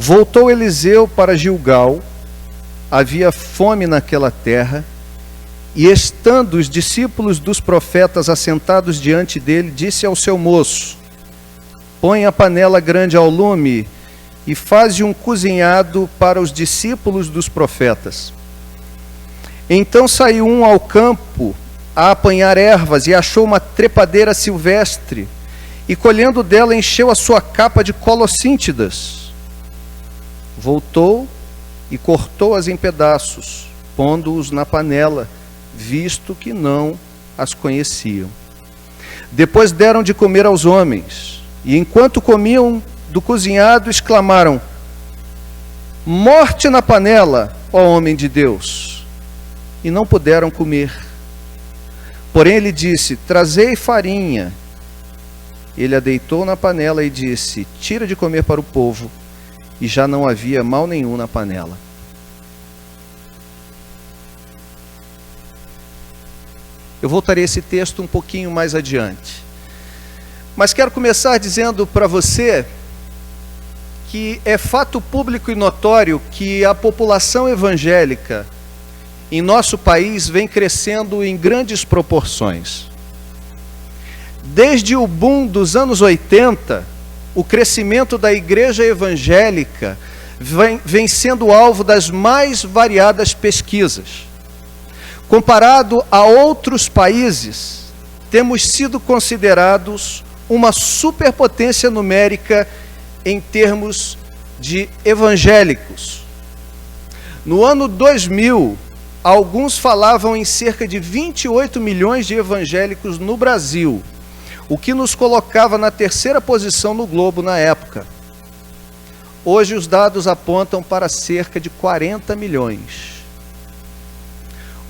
Voltou Eliseu para Gilgal, havia fome naquela terra, e estando os discípulos dos profetas assentados diante dele, disse ao seu moço: põe a panela grande ao lume e faze um cozinhado para os discípulos dos profetas. Então saiu um ao campo a apanhar ervas e achou uma trepadeira silvestre, e colhendo dela encheu a sua capa de colossíntidas. Voltou e cortou-as em pedaços, pondo-os na panela, visto que não as conheciam. Depois deram de comer aos homens, e enquanto comiam do cozinhado, exclamaram: morte na panela, ó homem de Deus! E não puderam comer. Porém ele disse: trazei farinha. Ele a deitou na panela e disse: tira de comer para o povo. E já não havia mal nenhum na panela. Eu voltarei a esse texto um pouquinho mais adiante. Mas quero começar dizendo para você que é fato público e notório que a população evangélica em nosso país vem crescendo em grandes proporções. Desde o boom dos anos 80, o crescimento da igreja evangélica vem sendo alvo das mais variadas pesquisas. Comparado a outros países, temos sido considerados uma superpotência numérica em termos de evangélicos. No ano 2000, alguns falavam em cerca de 28 milhões de evangélicos no Brasil, o que nos colocava na terceira posição no globo na época. Hoje os dados apontam para cerca de 40 milhões.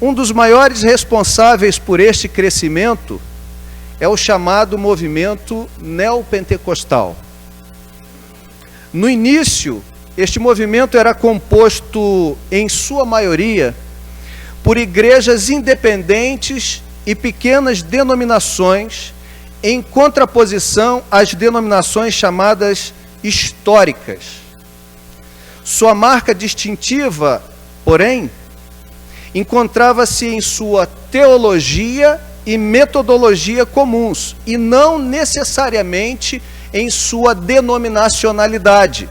Um dos maiores responsáveis por este crescimento é o chamado movimento neopentecostal. No início, este movimento era composto, em sua maioria, por igrejas independentes e pequenas denominações, em contraposição às denominações chamadas históricas. Sua marca distintiva, porém, encontrava-se em sua teologia e metodologia comuns, e não necessariamente em sua denominacionalidade.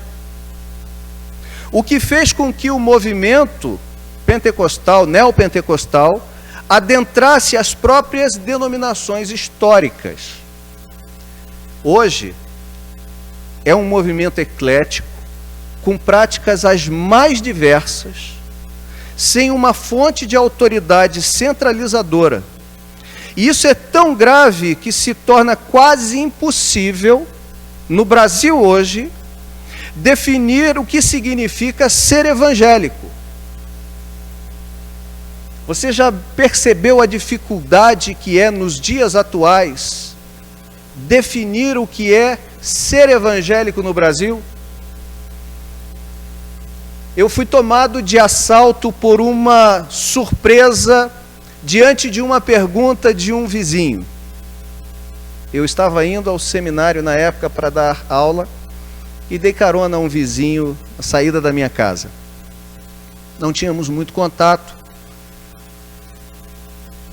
O que fez com que o movimento pentecostal, neopentecostal, adentrasse as próprias denominações históricas. Hoje, é um movimento eclético, com práticas as mais diversas, sem uma fonte de autoridade centralizadora. E isso é tão grave que se torna quase impossível, no Brasil hoje, definir o que significa ser evangélico. Você já percebeu a dificuldade que é, nos dias atuais, definir o que é ser evangélico no Brasil? Eu fui tomado de assalto por uma surpresa diante de uma pergunta de um vizinho. Eu estava indo ao seminário na época para dar aula e dei carona a um vizinho na saída da minha casa. Não tínhamos muito contato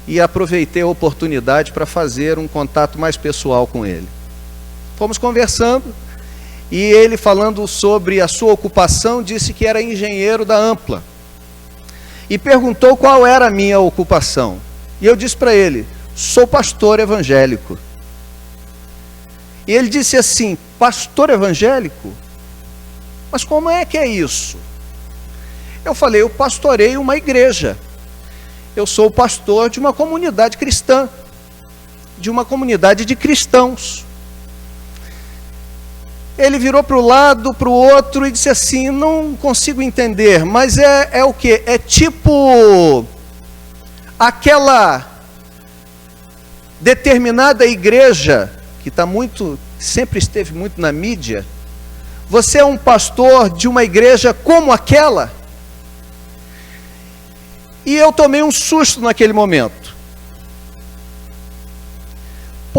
e aproveitei a oportunidade para fazer um contato mais pessoal com ele. Fomos conversando e ele, falando sobre a sua ocupação, disse que era engenheiro da Ampla. E perguntou qual era a minha ocupação. E eu disse para ele: sou pastor evangélico. E ele disse assim: pastor evangélico? Mas como é que é isso? Eu falei: eu pastoreio uma igreja. Eu sou pastor de uma comunidade cristã, de uma comunidade de cristãos. Ele virou para o lado, para o outro e disse assim: não consigo entender, mas é o quê? É tipo aquela determinada igreja que sempre esteve muito na mídia. Você é um pastor de uma igreja como aquela? E eu tomei um susto naquele momento.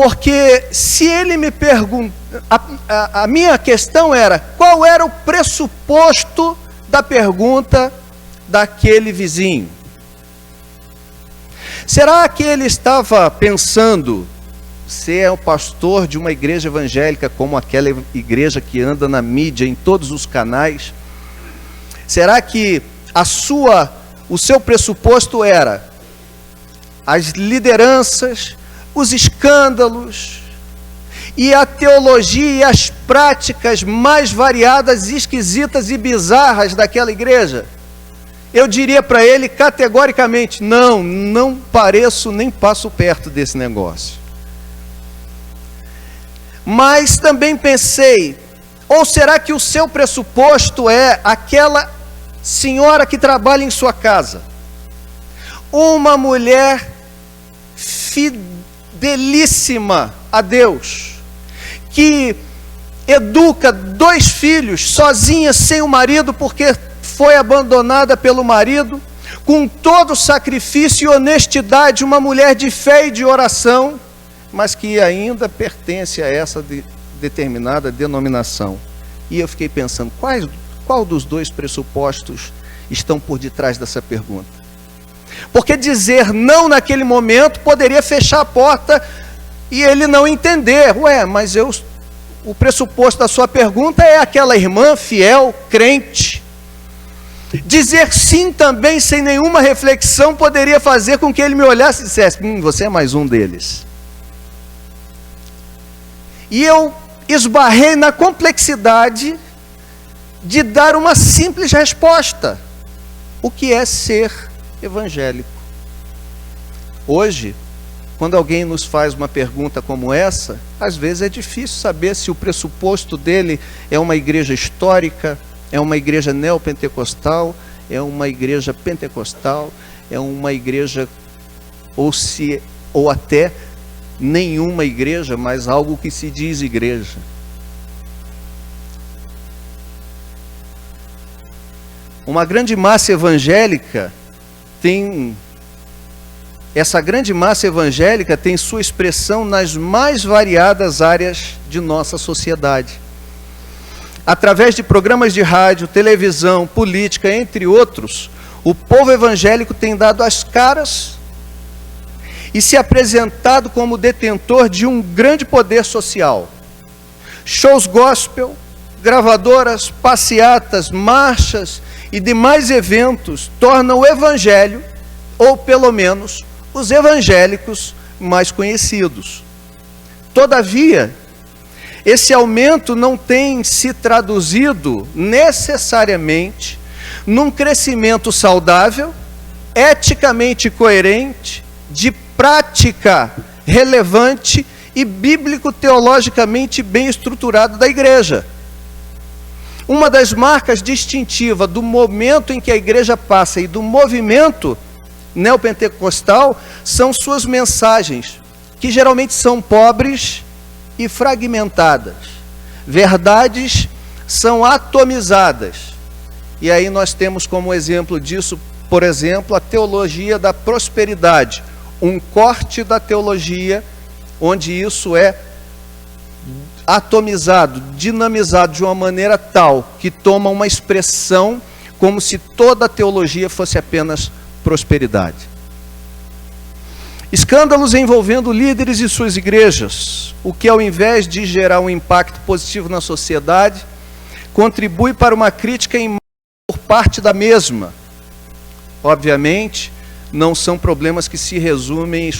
Porque se ele me pergunta, a minha questão era, qual era o pressuposto da pergunta daquele vizinho? Será que ele estava pensando, você é o pastor de uma igreja evangélica, como aquela igreja que anda na mídia, em todos os canais? Será que o seu pressuposto era as lideranças, os escândalos e a teologia e as práticas mais variadas, esquisitas e bizarras daquela igreja? Eu diria para ele categoricamente, não pareço nem passo perto desse negócio. Mas também pensei, ou será que o seu pressuposto é aquela senhora que trabalha em sua casa? Uma mulher fidelíssima a Deus, que educa 2 filhos sozinha, sem o marido, porque foi abandonada pelo marido, com todo sacrifício e honestidade, uma mulher de fé e de oração, mas que ainda pertence a essa determinada denominação. E eu fiquei pensando, qual dos 2 pressupostos estão por detrás dessa pergunta? Porque dizer não naquele momento poderia fechar a porta e ele não entender. Mas o pressuposto da sua pergunta é aquela irmã fiel, crente. Dizer sim também, sem nenhuma reflexão, poderia fazer com que ele me olhasse e dissesse, você é mais um deles. E eu esbarrei na complexidade de dar uma simples resposta. O que é ser evangélico? Hoje, quando alguém nos faz uma pergunta como essa, às vezes é difícil saber se o pressuposto dele é uma igreja histórica, é uma igreja neopentecostal, é uma igreja pentecostal, é uma igreja, ou até nenhuma igreja, mas algo que se diz igreja. Uma grande massa evangélica essa grande massa evangélica tem sua expressão nas mais variadas áreas de nossa sociedade. Através de programas de rádio, televisão, política, entre outros, o povo evangélico tem dado as caras e se apresentado como detentor de um grande poder social. Shows gospel, gravadoras, passeatas, marchas e demais eventos tornam o evangelho, ou pelo menos os evangélicos, mais conhecidos. Todavia, esse aumento não tem se traduzido necessariamente num crescimento saudável, eticamente coerente, de prática relevante e bíblico-teologicamente bem estruturado da igreja. Uma das marcas distintivas do momento em que a igreja passa e do movimento neopentecostal são suas mensagens, que geralmente são pobres e fragmentadas. Verdades são atomizadas. E aí nós temos como exemplo disso, por exemplo, a teologia da prosperidade, um corte da teologia onde isso é atomizado, dinamizado de uma maneira tal que toma uma expressão como se toda a teologia fosse apenas prosperidade. Escândalos envolvendo líderes e suas igrejas, o que ao invés de gerar um impacto positivo na sociedade, contribui para uma crítica por parte da mesma. Obviamente, não são problemas que se resumem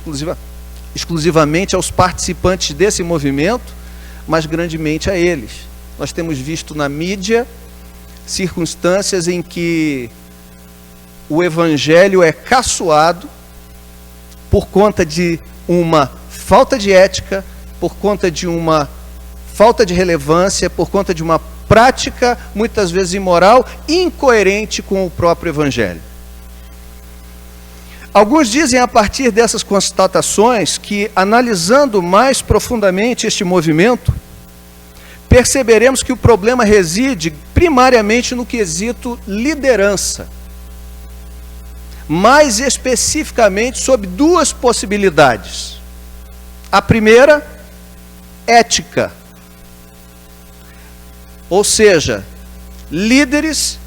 exclusivamente aos participantes desse movimento, mas grandemente a eles. Nós temos visto na mídia circunstâncias em que o evangelho é caçoado por conta de uma falta de ética, por conta de uma falta de relevância, por conta de uma prática, muitas vezes imoral, incoerente com o próprio evangelho. Alguns dizem a partir dessas constatações que, analisando mais profundamente este movimento, perceberemos que o problema reside primariamente no quesito liderança. Mais especificamente sobre 2 possibilidades. A primeira, ética. Ou seja, líderes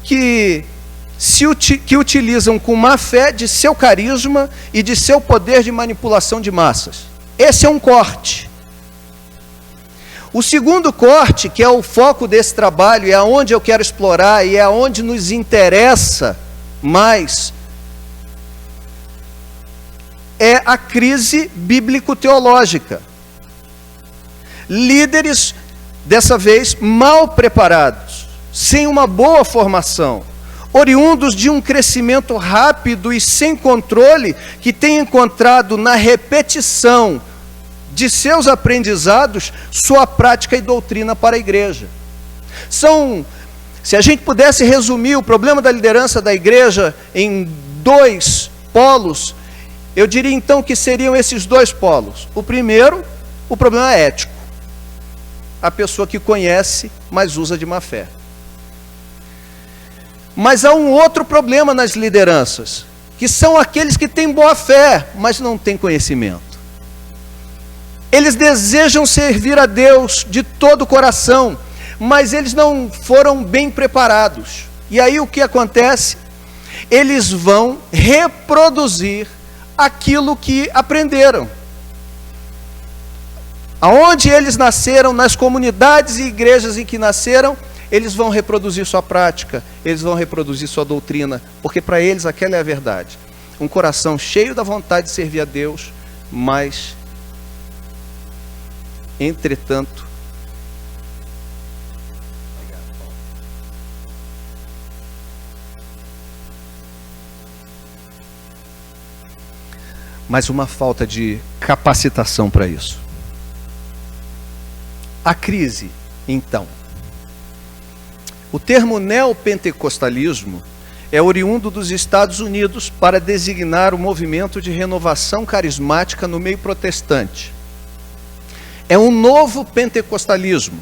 que utilizam com má fé de seu carisma e de seu poder de manipulação de massas. Esse é um corte. O segundo corte, que é o foco desse trabalho, é aonde eu quero explorar e é aonde nos interessa mais, é a crise bíblico-teológica. Líderes, dessa vez, mal preparados, sem uma boa formação, oriundos de um crescimento rápido e sem controle, que têm encontrado na repetição de seus aprendizados sua prática e doutrina para a igreja. Se a gente pudesse resumir o problema da liderança da igreja em 2 polos, eu diria então que seriam esses 2 polos. O primeiro, o problema é ético. A pessoa que conhece, mas usa de má fé. Mas há um outro problema nas lideranças, que são aqueles que têm boa fé, mas não têm conhecimento. Eles desejam servir a Deus de todo o coração, mas eles não foram bem preparados. E aí o que acontece? Eles vão reproduzir aquilo que aprenderam. Aonde eles nasceram, nas comunidades e igrejas em que nasceram, eles vão reproduzir sua prática, eles vão reproduzir sua doutrina, porque para eles aquela é a verdade. Um coração cheio da vontade de servir a Deus, mas, entretanto, mas uma falta de capacitação para isso. A crise, então. O termo neopentecostalismo é oriundo dos Estados Unidos para designar o movimento de renovação carismática no meio protestante. É um novo pentecostalismo.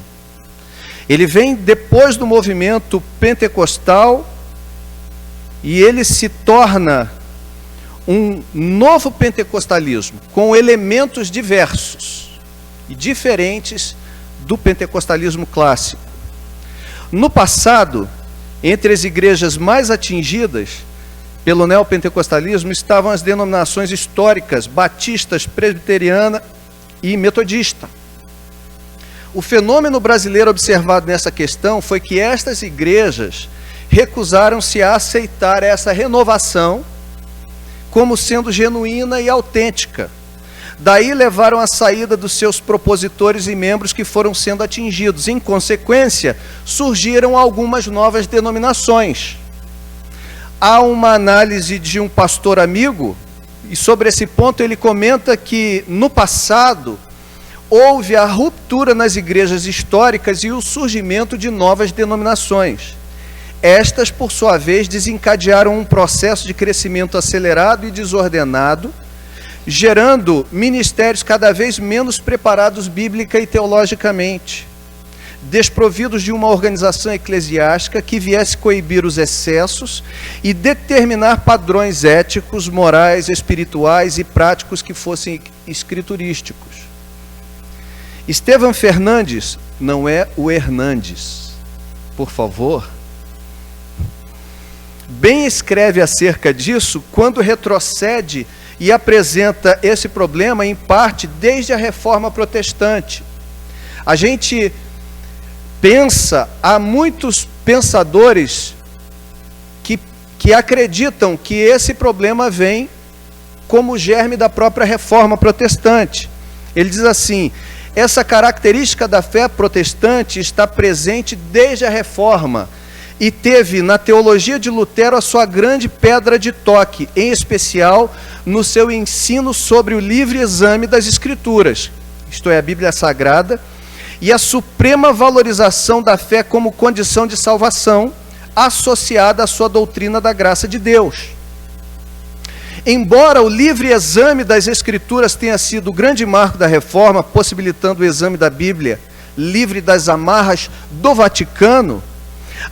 Ele vem depois do movimento pentecostal e ele se torna um novo pentecostalismo com elementos diversos e diferentes do pentecostalismo clássico. No passado, entre as igrejas mais atingidas pelo neopentecostalismo estavam as denominações históricas batistas, presbiteriana e metodista. O fenômeno brasileiro observado nessa questão foi que estas igrejas recusaram-se a aceitar essa renovação como sendo genuína e autêntica. Daí levaram à saída dos seus propositores e membros que foram sendo atingidos. Em consequência, surgiram algumas novas denominações. Há uma análise de um pastor amigo, e sobre esse ponto ele comenta que, no passado, houve a ruptura nas igrejas históricas e o surgimento de novas denominações. Estas, por sua vez, desencadearam um processo de crescimento acelerado e desordenado, gerando ministérios cada vez menos preparados bíblica e teologicamente, desprovidos de uma organização eclesiástica que viesse coibir os excessos e determinar padrões éticos, morais, espirituais e práticos que fossem escriturísticos. Estevão Fernandes, não é o Hernandes, por favor, bem escreve acerca disso quando retrocede e apresenta esse problema, em parte, desde a Reforma Protestante. A gente pensa, há muitos pensadores que acreditam que esse problema vem como germe da própria Reforma Protestante. Ele diz assim: essa característica da fé protestante está presente desde a Reforma, e teve na teologia de Lutero a sua grande pedra de toque, em especial no seu ensino sobre o livre exame das Escrituras, isto é, a Bíblia Sagrada, e a suprema valorização da fé como condição de salvação, associada à sua doutrina da graça de Deus. Embora o livre exame das Escrituras tenha sido o grande marco da Reforma, possibilitando o exame da Bíblia livre das amarras do Vaticano,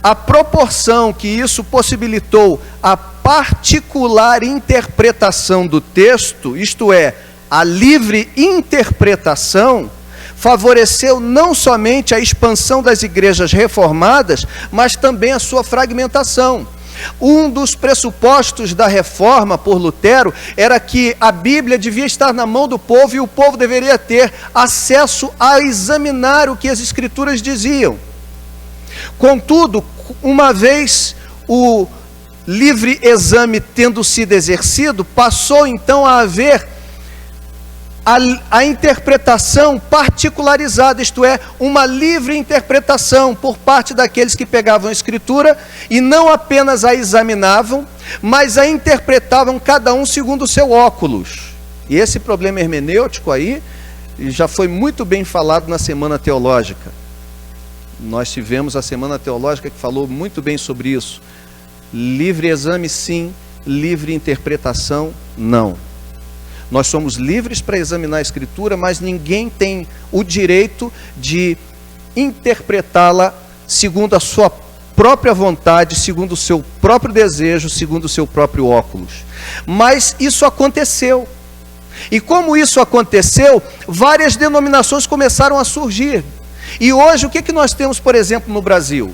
a proporção que isso possibilitou a particular interpretação do texto, isto é, a livre interpretação favoreceu não somente a expansão das igrejas reformadas, mas também a sua fragmentação. Um dos pressupostos da reforma por Lutero era que a Bíblia devia estar na mão do povo e o povo deveria ter acesso a examinar o que as Escrituras diziam. Contudo, uma vez o livre exame tendo sido exercido, passou então a haver a interpretação particularizada, isto é, uma livre interpretação por parte daqueles que pegavam a Escritura e não apenas a examinavam, mas a interpretavam cada um segundo o seu óculos. E esse problema hermenêutico aí já foi muito bem falado na Semana Teológica. Nós tivemos a Semana Teológica que falou muito bem sobre isso. Livre exame sim, livre interpretação não. Nós somos livres para examinar a Escritura, mas ninguém tem o direito de interpretá-la segundo a sua própria vontade, segundo o seu próprio desejo, segundo o seu próprio óculos. Mas isso aconteceu. E como isso aconteceu, várias denominações começaram a surgir. E hoje, o que nós temos, por exemplo, no Brasil?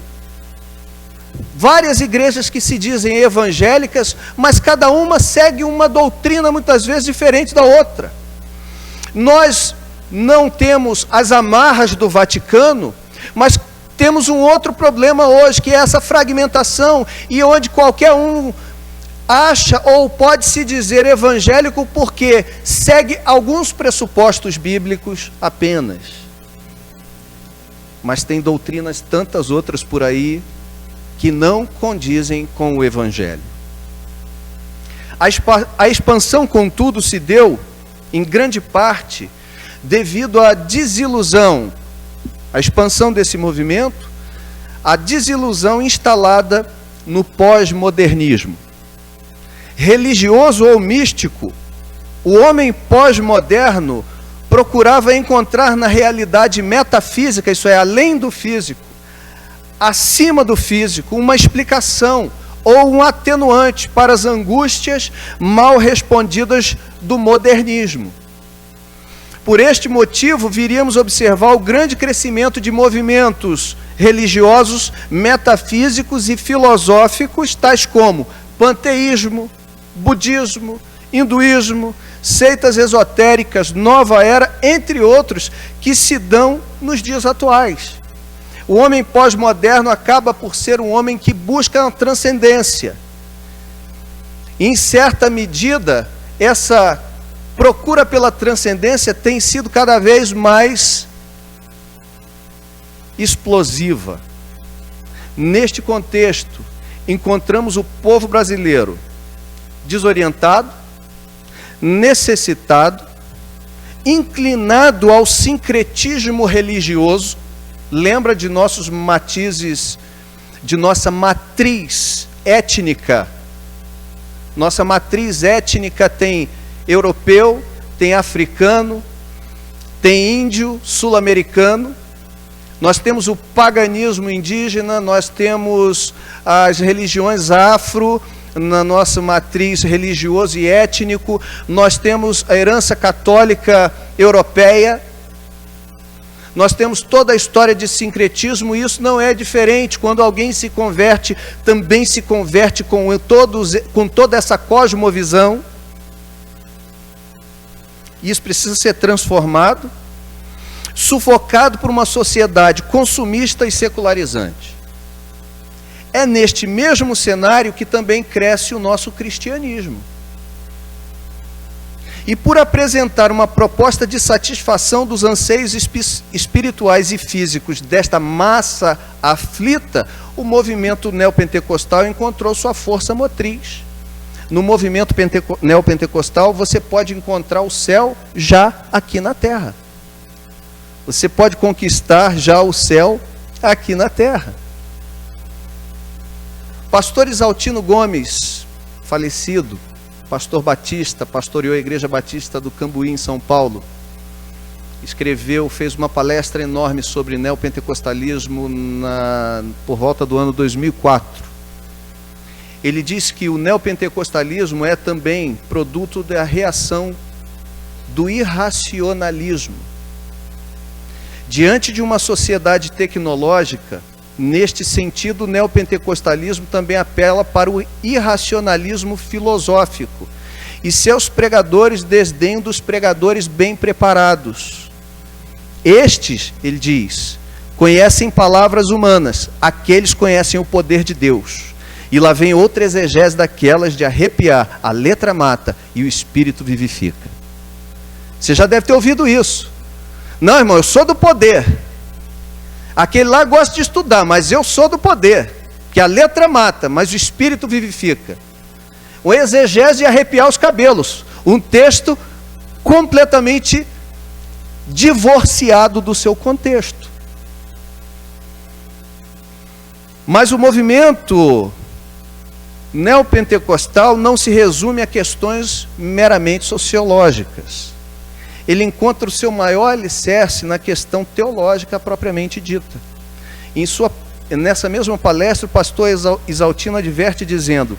Várias igrejas que se dizem evangélicas, mas cada uma segue uma doutrina muitas vezes diferente da outra. Nós não temos as amarras do Vaticano, mas temos um outro problema hoje, que é essa fragmentação, e onde qualquer um acha ou pode se dizer evangélico porque segue alguns pressupostos bíblicos apenas. Mas tem doutrinas tantas outras por aí que não condizem com o Evangelho. A expansão, contudo, se deu, em grande parte, devido à desilusão, a expansão desse movimento, a desilusão instalada no pós-modernismo. Religioso ou místico, o homem pós-moderno procurava encontrar na realidade metafísica, isso é, além do físico, acima do físico, uma explicação ou um atenuante para as angústias mal respondidas do modernismo. Por este motivo, viríamos observar o grande crescimento de movimentos religiosos, metafísicos e filosóficos, tais como panteísmo, budismo, hinduísmo, seitas esotéricas, nova era, entre outros, que se dão nos dias atuais. O homem pós-moderno acaba por ser um homem que busca a transcendência. Em certa medida, essa procura pela transcendência tem sido cada vez mais explosiva. Neste contexto, encontramos o povo brasileiro desorientado, necessitado, inclinado ao sincretismo religioso. Lembra de nossos matizes, de nossa matriz étnica. Nossa matriz étnica tem europeu, tem africano, tem índio, sul-americano. Nós temos o paganismo indígena, nós temos as religiões afro, na nossa matriz religioso e étnico, nós temos a herança católica europeia, nós temos toda a história de sincretismo, e isso não é diferente. Quando alguém se converte, também se converte com toda essa cosmovisão. Isso precisa ser transformado, sufocado por uma sociedade consumista e secularizante. É neste mesmo cenário que também cresce o nosso cristianismo. E por apresentar uma proposta de satisfação dos anseios espirituais e físicos desta massa aflita, o movimento neopentecostal encontrou sua força motriz. No movimento neopentecostal, você pode encontrar o céu já aqui na terra. Você pode conquistar já o céu aqui na terra. Pastor Isaltino Gomes, falecido, pastor batista, pastoreou a Igreja Batista do Cambuí, em São Paulo. Fez uma palestra enorme sobre neopentecostalismo por volta do ano 2004. Ele disse que o neopentecostalismo é também produto da reação do irracionalismo. Diante de uma sociedade tecnológica, neste sentido, o neopentecostalismo também apela para o irracionalismo filosófico, e seus pregadores desdenham dos pregadores bem preparados. Estes, ele diz, conhecem palavras humanas, aqueles conhecem o poder de Deus. E lá vem outra exegese daquelas de arrepiar, a letra mata e o espírito vivifica. Você já deve ter ouvido isso. Não, irmão, eu sou do poder. Aquele lá gosta de estudar, mas eu sou do poder. Que a letra mata, mas o espírito vivifica. O exegese de arrepiar os cabelos. Um texto completamente divorciado do seu contexto. Mas o movimento neopentecostal não se resume a questões meramente sociológicas. Ele encontra o seu maior alicerce na questão teológica propriamente dita. Nessa mesma palestra, o pastor Isaltino adverte dizendo: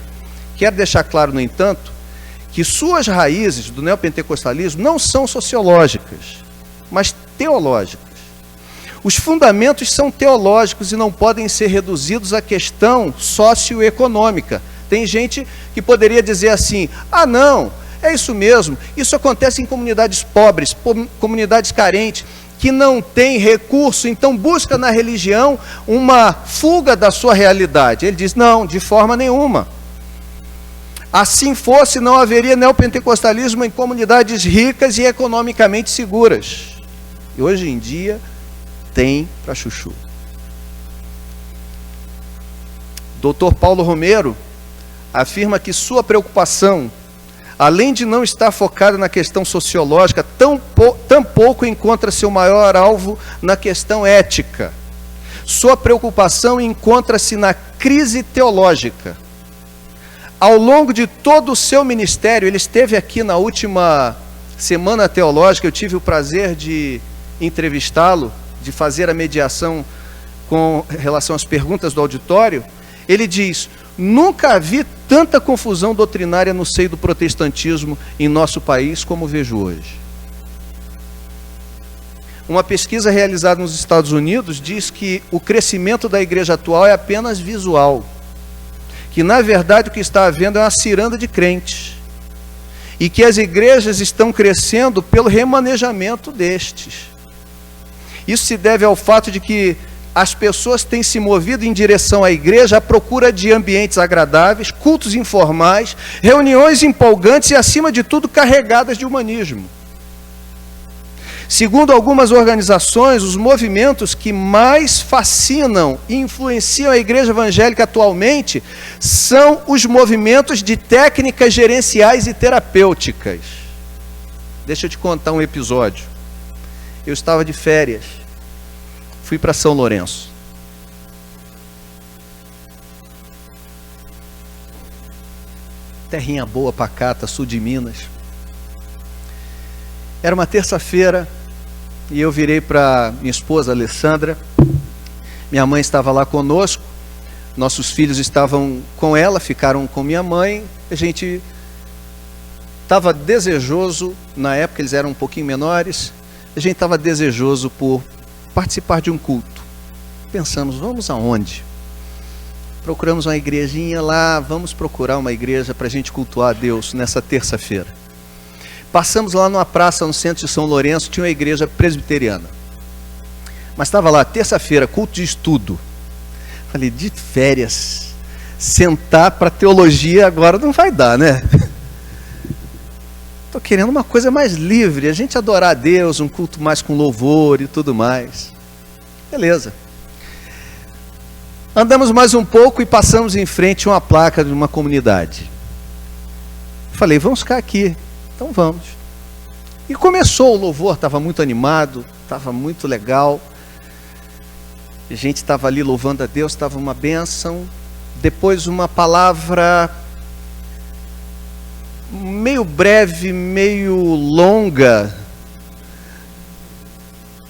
quero deixar claro, no entanto, que suas raízes do neopentecostalismo não são sociológicas, mas teológicas. Os fundamentos são teológicos e não podem ser reduzidos à questão socioeconômica. Tem gente que poderia dizer assim: ah, não, é isso mesmo, isso acontece em comunidades pobres, comunidades carentes, que não têm recurso, então busca na religião uma fuga da sua realidade. Ele diz: não, de forma nenhuma. Assim fosse, não haveria neopentecostalismo em comunidades ricas e economicamente seguras. E hoje em dia tem para chuchu. Dr. Paulo Romero afirma que sua preocupação, além de não estar focada na questão sociológica, tampouco encontra seu maior alvo na questão ética. Sua preocupação encontra-se na crise teológica. Ao longo de todo o seu ministério, ele esteve aqui na última semana teológica, eu tive o prazer de entrevistá-lo, de fazer a mediação com relação às perguntas do auditório. Ele diz: nunca vi tanta confusão doutrinária no seio do protestantismo em nosso país como vejo hoje. Uma pesquisa realizada nos Estados Unidos diz que o crescimento da igreja atual é apenas visual, que na verdade o que está havendo é uma ciranda de crentes, e que as igrejas estão crescendo pelo remanejamento destes. Isso se deve ao fato de que as pessoas têm se movido em direção à igreja à procura de ambientes agradáveis, cultos informais, reuniões empolgantes e, acima de tudo, carregadas de humanismo. Segundo algumas organizações, os movimentos que mais fascinam e influenciam a igreja evangélica atualmente são os movimentos de técnicas gerenciais e terapêuticas. Deixa eu te contar um episódio. Eu estava de férias, fui para São Lourenço. Terrinha boa, pacata, sul de Minas. Era uma terça-feira e eu virei para minha esposa, Alessandra. Minha mãe estava lá conosco, nossos filhos estavam com ela, ficaram com minha mãe. A gente estava desejoso, na época eles eram um pouquinho menores, a gente estava desejoso por participar de um culto. Pensamos, vamos aonde? Procuramos uma igrejinha lá, vamos procurar uma igreja para a gente cultuar a Deus nessa terça-feira. Passamos lá numa praça no centro de São Lourenço, tinha uma igreja presbiteriana. Mas estava lá, terça-feira, culto de estudo. Falei, de férias, sentar para teologia agora não vai dar, né? Estou querendo uma coisa mais livre, a gente adorar a Deus, um culto mais com louvor e tudo mais. Beleza. Andamos mais um pouco e passamos em frente a uma placa de uma comunidade. Falei, vamos ficar aqui. Então vamos. E começou o louvor, estava muito animado, estava muito legal. A gente estava ali louvando a Deus, estava uma bênção. Depois uma palavra meio breve, meio longa,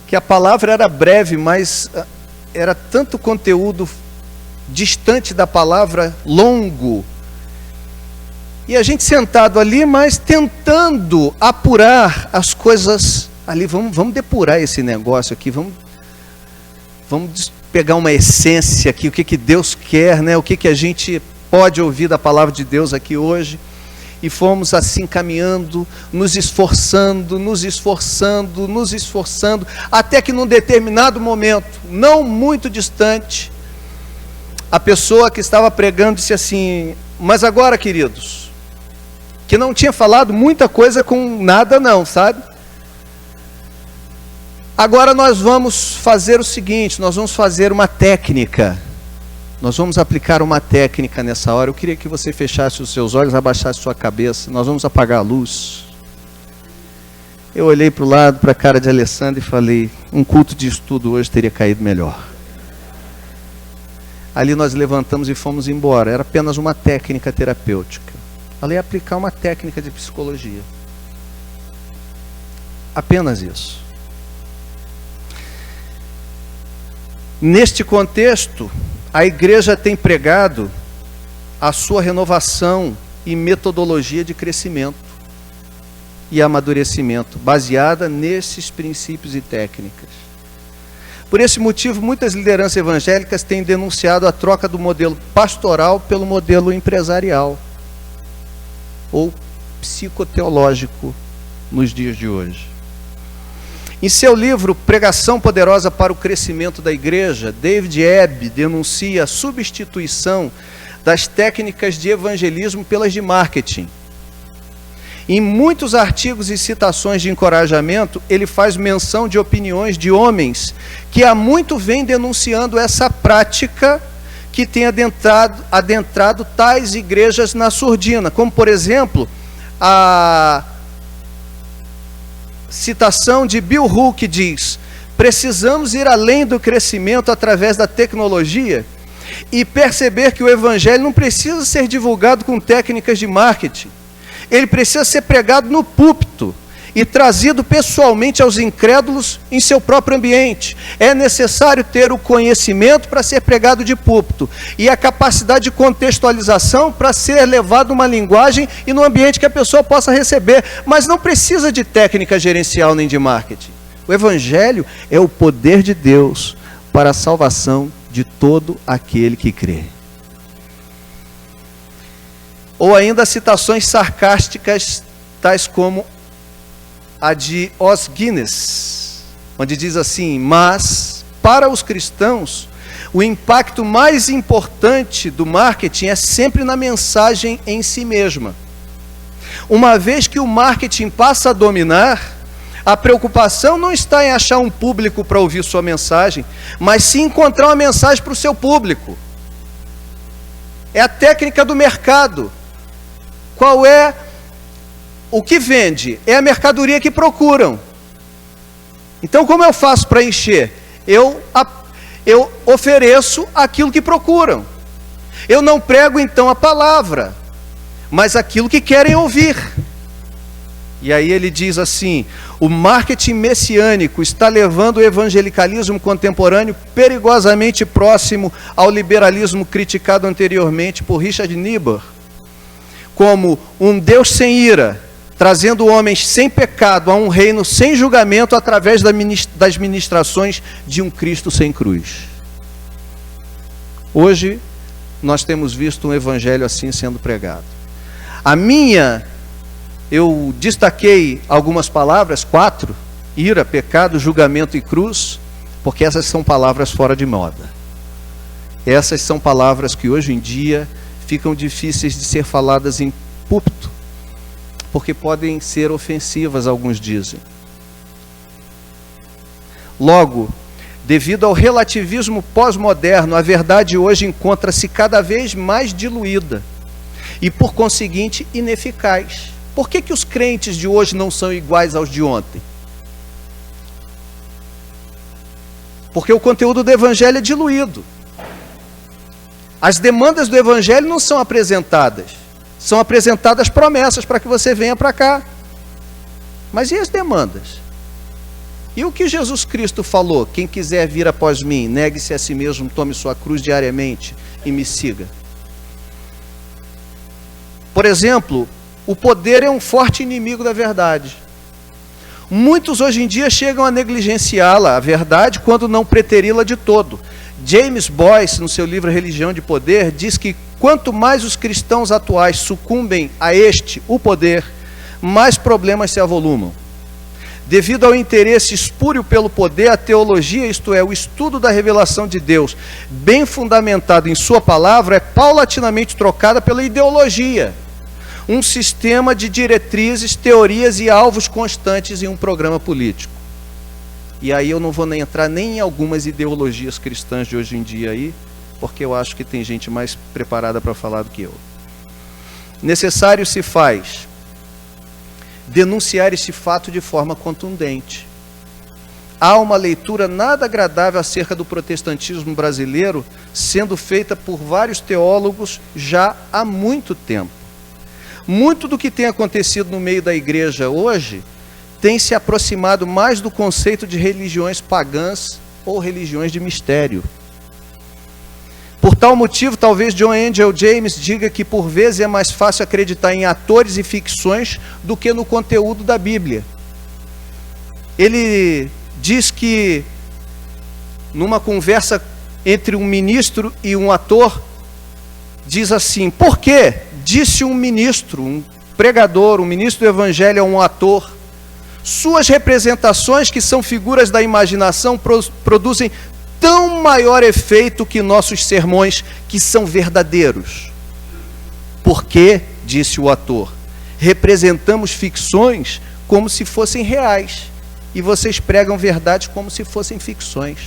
que a palavra era breve, mas era tanto conteúdo distante da palavra longo, E a gente sentado ali, mas tentando apurar as coisas ali. Vamos depurar esse negócio aqui, vamos pegar uma essência aqui, o que Deus quer, né? O que a gente pode ouvir da palavra de Deus aqui hoje. E fomos assim caminhando, nos esforçando, até que num determinado momento, não muito distante, a pessoa que estava pregando disse assim: mas agora, queridos, que não tinha falado muita coisa com nada não, sabe? Agora nós vamos fazer o seguinte, nós vamos fazer uma técnica. Nós vamos aplicar uma técnica nessa hora. Eu queria que você fechasse os seus olhos, abaixasse sua cabeça. Nós vamos apagar a luz. Eu olhei para o lado, para a cara de Alessandra e falei: um culto de estudo hoje teria caído melhor. Ali nós levantamos e fomos embora. Era apenas uma técnica terapêutica. Ela ia aplicar uma técnica de psicologia. Apenas isso. Neste contexto, a igreja tem pregado a sua renovação e metodologia de crescimento e amadurecimento, baseada nesses princípios e técnicas. Por esse motivo, muitas lideranças evangélicas têm denunciado a troca do modelo pastoral pelo modelo empresarial ou psicoteológico nos dias de hoje. Em seu livro Pregação Poderosa para o Crescimento da Igreja, David Ebb denuncia a substituição das técnicas de evangelismo pelas de marketing. Em muitos artigos e citações de encorajamento, ele faz menção de opiniões de homens que há muito vêm denunciando essa prática que tem adentrado tais igrejas na surdina, como por exemplo, a citação de Bill Hooke, que diz: precisamos ir além do crescimento através da tecnologia e perceber que o evangelho não precisa ser divulgado com técnicas de marketing. Ele precisa ser pregado no púlpito e trazido pessoalmente aos incrédulos em seu próprio ambiente. É necessário ter o conhecimento para ser pregado de púlpito e a capacidade de contextualização para ser levado uma linguagem e no ambiente que a pessoa possa receber, mas não precisa de técnica gerencial nem de marketing. O evangelho é o poder de Deus para a salvação de todo aquele que crê. Ou ainda citações sarcásticas, tais como a de Os Guinness, onde diz assim: mas para os cristãos, o impacto mais importante do marketing é sempre na mensagem em si mesma. Uma vez que o marketing passa a dominar, a preocupação não está em achar um público para ouvir sua mensagem, mas sim encontrar uma mensagem para o seu público. É a técnica do mercado. Qual é o que vende? É a mercadoria que procuram. Então, como eu faço para encher? Eu ofereço aquilo que procuram. Eu não prego então a palavra, mas aquilo que querem ouvir. E aí ele diz assim: o marketing messiânico está levando o evangelicalismo contemporâneo perigosamente próximo ao liberalismo criticado anteriormente por Richard Niebuhr, como um Deus sem ira, trazendo homens sem pecado a um reino sem julgamento através das ministrações de um Cristo sem cruz. Hoje, nós temos visto um evangelho assim sendo pregado. Eu destaquei algumas palavras, 4, ira, pecado, julgamento e cruz, porque essas são palavras fora de moda. Essas são palavras que hoje em dia ficam difíceis de ser faladas em púlpito, porque podem ser ofensivas, alguns dizem. Logo, devido ao relativismo pós-moderno, a verdade hoje encontra-se cada vez mais diluída e, por conseguinte, ineficaz. Por que os crentes de hoje não são iguais aos de ontem? Porque o conteúdo do evangelho é diluído. As demandas do evangelho não são apresentadas. São apresentadas promessas para que você venha para cá. Mas e as demandas? E o que Jesus Cristo falou? Quem quiser vir após mim, negue-se a si mesmo, tome sua cruz diariamente e me siga. Por exemplo, o poder é um forte inimigo da verdade. Muitos hoje em dia chegam a negligenciá-la, a verdade, quando não preteri-la de todo. James Boyce, no seu livro Religião de Poder, diz que quanto mais os cristãos atuais sucumbem a o poder, mais problemas se avolumam. Devido ao interesse espúrio pelo poder, a teologia, isto é, o estudo da revelação de Deus, bem fundamentado em sua palavra, é paulatinamente trocada pela ideologia. Um sistema de diretrizes, teorias e alvos constantes em um programa político. E aí eu não vou nem entrar nem em algumas ideologias cristãs de hoje em dia aí, porque eu acho que tem gente mais preparada para falar do que eu. Necessário se faz denunciar esse fato de forma contundente. Há uma leitura nada agradável acerca do protestantismo brasileiro sendo feita por vários teólogos já há muito tempo. Muito do que tem acontecido no meio da igreja hoje tem se aproximado mais do conceito de religiões pagãs ou religiões de mistério. Por tal motivo, talvez John Angel James diga que por vezes é mais fácil acreditar em atores e ficções do que no conteúdo da Bíblia. Ele diz que numa conversa entre um ministro e um ator, diz assim: por quê? Disse um ministro, um pregador, um ministro do evangelho a um ator: suas representações, que são figuras da imaginação, produzem tão maior efeito que nossos sermões, que são verdadeiros. Porque, disse o ator, representamos ficções como se fossem reais, e vocês pregam verdades como se fossem ficções.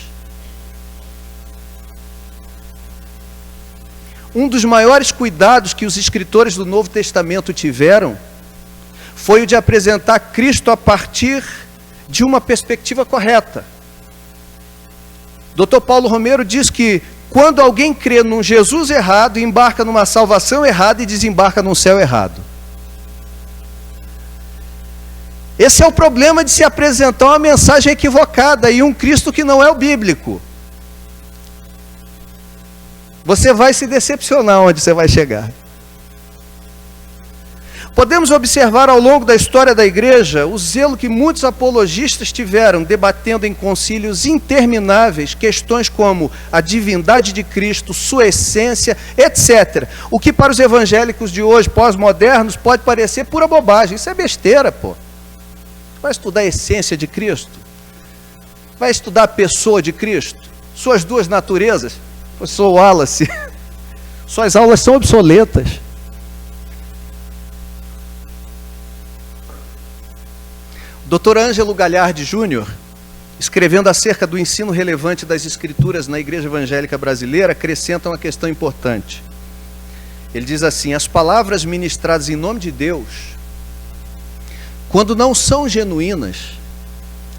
Um dos maiores cuidados que os escritores do Novo Testamento tiveram foi o de apresentar Cristo a partir de uma perspectiva correta. Dr. Paulo Romero diz que quando alguém crê num Jesus errado, embarca numa salvação errada e desembarca num céu errado. Esse é o problema de se apresentar uma mensagem equivocada e um Cristo que não é o bíblico. Você vai se decepcionar onde você vai chegar. Podemos observar ao longo da história da igreja o zelo que muitos apologistas tiveram, debatendo em concílios intermináveis questões como a divindade de Cristo, sua essência, etc. O que para os evangélicos de hoje, pós-modernos, pode parecer pura bobagem. Isso é besteira, pô. Vai estudar a essência de Cristo? Vai estudar a pessoa de Cristo? Suas duas naturezas? Professor Wallace, suas aulas são obsoletas. Dr. Ângelo Galhardi Júnior, escrevendo acerca do ensino relevante das Escrituras na Igreja Evangélica Brasileira, acrescenta uma questão importante. Ele diz assim: as palavras ministradas em nome de Deus, quando não são genuínas,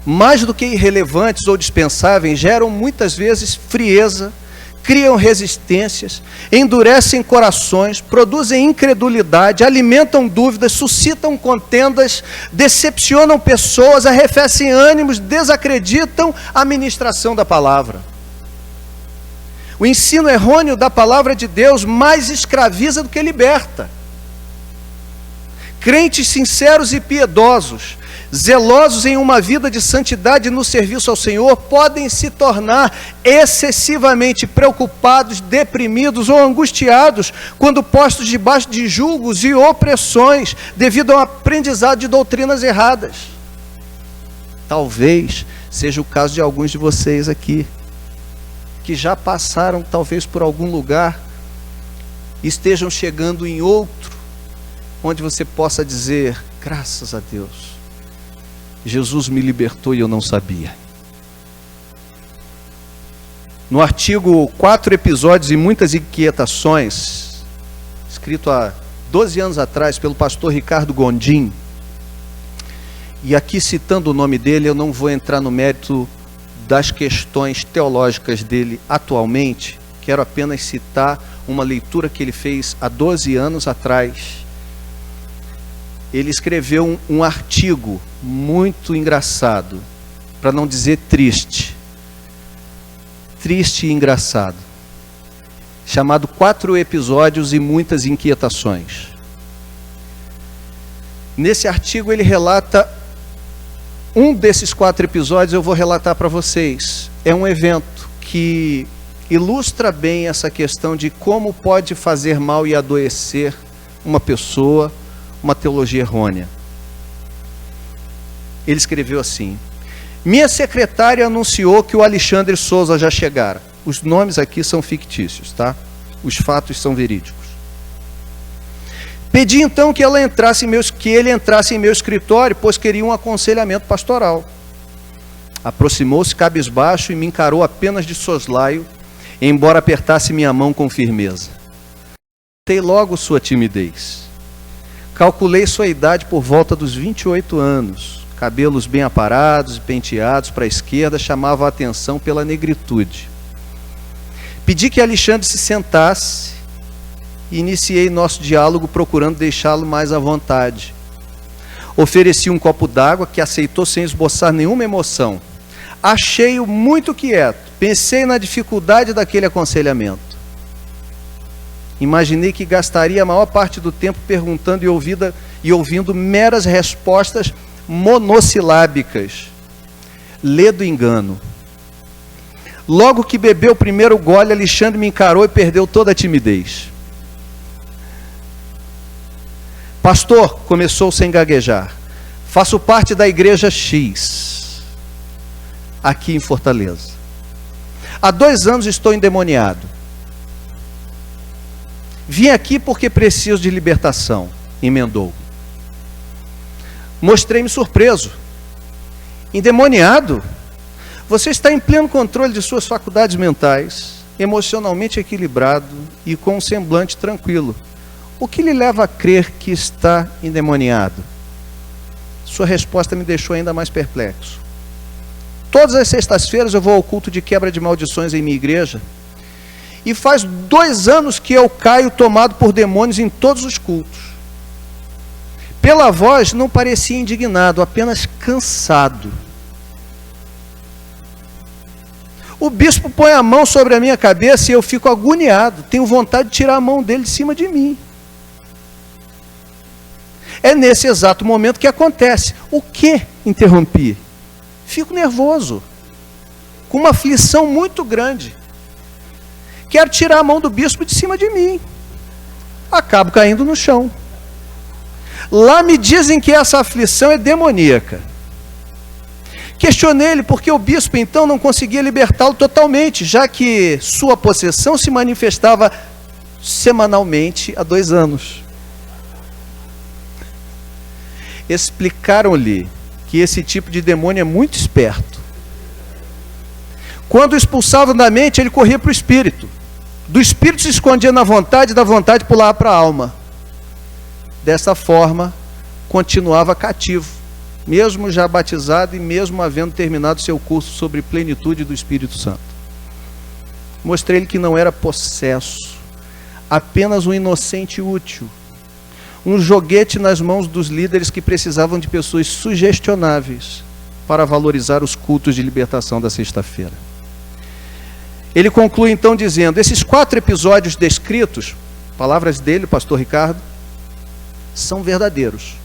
mais do que irrelevantes ou dispensáveis, geram muitas vezes frieza, criam resistências, endurecem corações, produzem incredulidade, alimentam dúvidas, suscitam contendas, decepcionam pessoas, arrefecem ânimos, desacreditam a ministração da palavra. O ensino errôneo da palavra de Deus mais escraviza do que liberta. Crentes sinceros e piedosos, zelosos em uma vida de santidade no serviço ao Senhor, podem se tornar excessivamente preocupados, deprimidos ou angustiados quando postos debaixo de julgos e opressões devido ao aprendizado de doutrinas erradas. Talvez seja o caso de alguns de vocês aqui, que já passaram talvez por algum lugar, estejam chegando em outro, onde você possa dizer: graças a Deus, Jesus me libertou e eu não sabia. No artigo 4 episódios e muitas inquietações, escrito há 12 anos atrás pelo pastor Ricardo Gondim, e aqui citando o nome dele, eu não vou entrar no mérito das questões teológicas dele atualmente, quero apenas citar uma leitura que ele fez há 12 anos atrás. Ele escreveu um artigo muito engraçado, para não dizer triste e engraçado, chamado 4 episódios e muitas inquietações. Nesse artigo ele relata um desses 4 episódios, eu vou relatar para vocês. É um evento que ilustra bem essa questão de como pode fazer mal e adoecer uma pessoa, uma teologia errônea. Ele escreveu assim: minha secretária anunciou que o Alexandre Souza já chegara. Os nomes aqui são fictícios, tá? Os fatos são verídicos. Pedi então que ele entrasse em meu escritório, pois queria um aconselhamento pastoral. Aproximou-se cabisbaixo e me encarou apenas de soslaio, embora apertasse minha mão com firmeza. Notei logo sua timidez. Calculei sua idade por volta dos 28 anos. Cabelos bem aparados e penteados para a esquerda chamavam a atenção pela negritude. Pedi que Alexandre se sentasse e iniciei nosso diálogo procurando deixá-lo mais à vontade. Ofereci um copo d'água que aceitou sem esboçar nenhuma emoção. Achei-o muito quieto. Pensei na dificuldade daquele aconselhamento. Imaginei que gastaria a maior parte do tempo perguntando e ouvindo meras respostas monossilábicas. Ledo engano. Logo que bebeu o primeiro gole, Alexandre me encarou e perdeu toda a timidez. Pastor, começou sem gaguejar, faço parte da igreja X, aqui em Fortaleza. Há 2 anos estou endemoniado. Vim aqui porque preciso de libertação, emendou. Mostrei-me surpreso. Endemoniado? Você está em pleno controle de suas faculdades mentais, emocionalmente equilibrado e com um semblante tranquilo. O que lhe leva a crer que está endemoniado? Sua resposta me deixou ainda mais perplexo. Todas as sextas-feiras eu vou ao culto de quebra de maldições em minha igreja. E faz 2 anos que eu caio tomado por demônios em todos os cultos. Pela voz não parecia indignado, apenas cansado. O bispo põe a mão sobre a minha cabeça e eu fico agoniado. Tenho vontade de tirar a mão dele de cima de mim. É nesse exato momento que acontece. O que? Interrompi. Fico nervoso, com uma aflição muito grande. Quero tirar a mão do bispo de cima de mim. Acabo caindo no chão. Lá me dizem que essa aflição é demoníaca. Questionei ele porque o bispo então não conseguia libertá-lo totalmente, já que sua possessão se manifestava semanalmente há 2 anos. Explicaram-lhe que esse tipo de demônio é muito esperto. Quando o expulsavam da mente, ele corria para o espírito. Do espírito se escondia na vontade, da vontade pulava para a alma. Dessa forma, continuava cativo, mesmo já batizado e mesmo havendo terminado seu curso sobre plenitude do Espírito Santo. Mostrei-lhe que não era possesso, apenas um inocente útil, um joguete nas mãos dos líderes que precisavam de pessoas sugestionáveis para valorizar os cultos de libertação da sexta-feira. Ele conclui então dizendo: esses 4 episódios descritos, palavras dele, o pastor Ricardo, são verdadeiros.